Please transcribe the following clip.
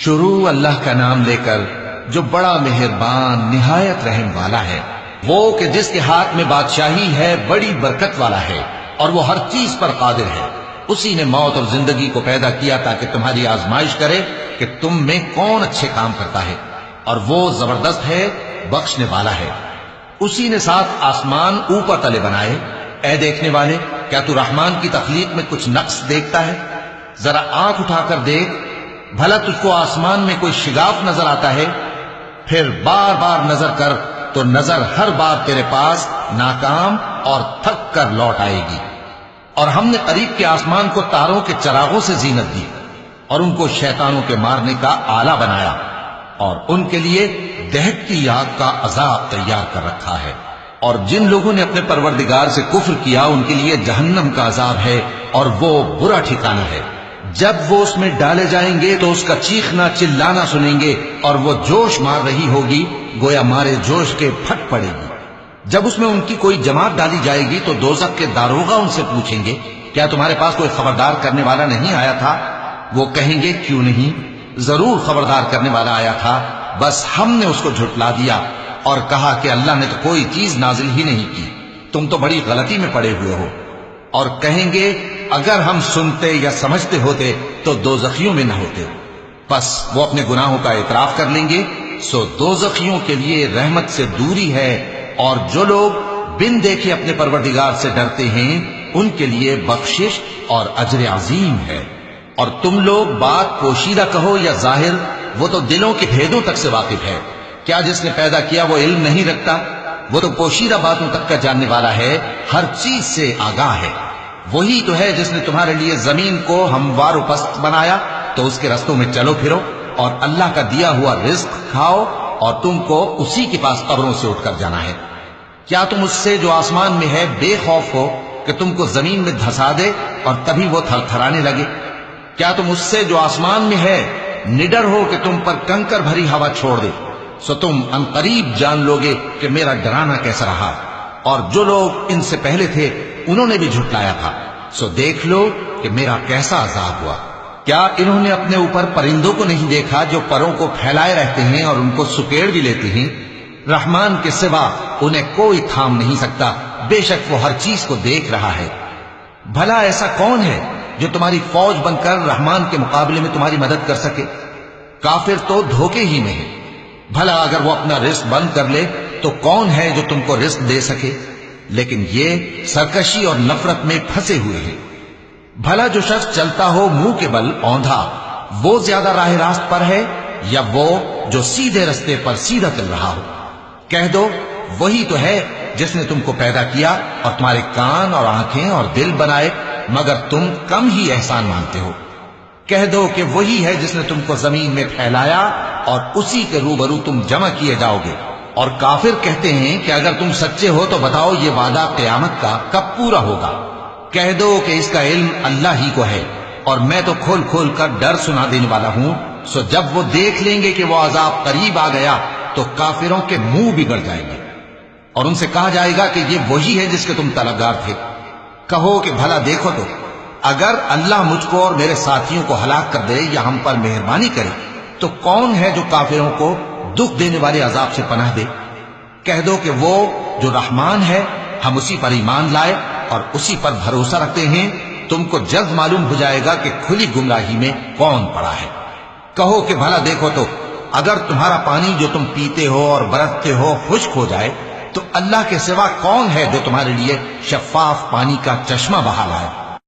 شروع اللہ کا نام لے کر جو بڑا مہربان نہایت رحم والا ہے، وہ کہ جس کے ہاتھ میں بادشاہی ہے، بڑی برکت والا ہے اور وہ ہر چیز پر قادر ہے۔ اسی نے موت اور زندگی کو پیدا کیا تاکہ تمہاری آزمائش کرے کہ تم میں کون اچھے کام کرتا ہے، اور وہ زبردست ہے، بخشنے والا ہے۔ اسی نے 7 آسمان اوپر تلے بنائے۔ اے دیکھنے والے، کیا تو رحمان کی تخلیق میں کچھ نقص دیکھتا ہے؟ ذرا آنکھ اٹھا کر دیکھ، بھلا تجھ کو آسمان میں کوئی شگاف نظر آتا ہے؟ پھر بار بار نظر کر تو نظر ہر بار تیرے پاس ناکام اور تھک کر لوٹ آئے گی۔ اور ہم نے قریب کے آسمان کو تاروں کے چراغوں سے زینت دی اور ان کو شیطانوں کے مارنے کا آلہ بنایا، اور ان کے لیے دہکتی آگ کا عذاب تیار کر رکھا ہے۔ اور جن لوگوں نے اپنے پروردگار سے کفر کیا ان کے لیے جہنم کا عذاب ہے، اور وہ برا ٹھکانہ ہے۔ جب وہ اس میں ڈالے جائیں گے تو اس کا چیخنا چلانا سنیں گے، اور وہ جوش مار رہی ہوگی گویا مارے جوش کے پھٹ پڑے گی۔ جب اس میں ان کی کوئی جماعت ڈالی جائے گی تو دوزخ کے داروغہ ان سے پوچھیں گے، کیا تمہارے پاس کوئی خبردار کرنے والا نہیں آیا تھا؟ وہ کہیں گے، کیوں نہیں، ضرور خبردار کرنے والا آیا تھا، بس ہم نے اس کو جھٹلا دیا اور کہا کہ اللہ نے تو کوئی چیز نازل ہی نہیں کی، تم تو بڑی غلطی میں پڑے ہوئے ہو۔ اور کہیں گے، اگر ہم سنتے یا سمجھتے ہوتے تو دوزخیوں میں نہ ہوتے۔ پس وہ اپنے گناہوں کا اعتراف کر لیں گے، سو دوزخیوں کے لیے رحمت سے دوری ہے، اور جو لوگ بن دیکھے اپنے پروردگار سے ڈرتے ہیں ان کے لیے بخشش اور اجر عظیم ہے۔ اور تم لوگ بات پوشیدہ کہو یا ظاہر، وہ تو دلوں کے بھیدوں تک سے واقف ہے۔ کیا جس نے پیدا کیا وہ علم نہیں رکھتا؟ وہ تو پوشیدہ باتوں تک کا جاننے والا ہے، ہر چیز سے آگاہ ہے۔ وہی تو ہے جس نے تمہارے لیے زمین کو ہموار و پست بنایا، تو اس کے رستوں میں چلو پھرو اور اللہ کا دیا ہوا رزق کھاؤ، اور تم کو اسی کے پاس قبروں سے اٹھ کر جانا ہے۔ کیا تم اس سے جو آسمان میں ہے بے خوف ہو کہ تم کو زمین میں دھسا دے اور تبھی وہ تھر تھرانے لگے؟ کیا تم اس سے جو آسمان میں ہے نڈر ہو کہ تم پر کنکر بھری ہوا چھوڑ دے؟ سو تم ان قریب جان لوگے کہ میرا ڈرانا کیسا رہا۔ اور جو لوگ ان سے پہلے تھے انہوں نے بھی جھٹلایا تھا، سو دیکھ لو کہ میرا کیسا عذاب ہوا۔ کیا انہوں نے اپنے اوپر پرندوں کو نہیں دیکھا جو پروں کو پھیلائے رہتے ہیں اور ان کو سکیڑ بھی لیتے ہیں؟ رحمان کے سوا انہیں کوئی تھام نہیں سکتا، بے شک وہ ہر چیز کو دیکھ رہا ہے۔ بھلا ایسا کون ہے جو تمہاری فوج بن کر رحمان کے مقابلے میں تمہاری مدد کر سکے؟ کافر تو دھوکے ہی میں ہے۔ بھلا اگر وہ اپنا رزق بند کر لے تو کون ہے جو تم کو رزق دے سکے؟ لیکن یہ سرکشی اور نفرت میں پھنسے ہوئے ہیں۔ بھلا جو شخص چلتا ہو منہ کے بل اوندھا، وہ زیادہ راہ راست پر ہے یا وہ جو سیدھے رستے پر سیدھا چل رہا ہو؟ کہہ دو، وہی تو ہے جس نے تم کو پیدا کیا اور تمہارے کان اور آنکھیں اور دل بنائے، مگر تم کم ہی احسان مانتے ہو۔ کہہ دو کہ وہی ہے جس نے تم کو زمین میں پھیلایا اور اسی کے روبرو تم جمع کیے جاؤ گے۔ اور کافر کہتے ہیں کہ اگر تم سچے ہو تو بتاؤ یہ وعدہ قیامت کا کب پورا ہوگا؟ کہہ دو کہ اس کا علم اللہ ہی کو ہے، اور میں تو کھول کھول کر ڈر سنا دینے والا ہوں۔ سو جب وہ دیکھ لیں گے کہ وہ عذاب قریب آ گیا تو کافروں کے منہ بگڑ جائیں گے، اور ان سے کہا جائے گا کہ یہ وہی ہے جس کے تم طلبگار تھے۔ کہو کہ بھلا دیکھو تو، اگر اللہ مجھ کو اور میرے ساتھیوں کو ہلاک کر دے یا ہم پر مہربانی کرے تو کون ہے جو کافروں کو دکھ دینے والے عذاب سے پناہ دے؟ کہہ دو کہ وہ جو رحمان ہے، ہم اسی پر ایمان لائے اور اسی پر بھروسہ رکھتے ہیں، تم کو جلد معلوم ہو جائے گا کہ کھلی گمراہی میں کون پڑا ہے۔ کہو کہ بھلا دیکھو تو، اگر تمہارا پانی جو تم پیتے ہو اور برتتے ہو خشک ہو جائے تو اللہ کے سوا کون ہے جو تمہارے لیے شفاف پانی کا چشمہ بہا لائے؟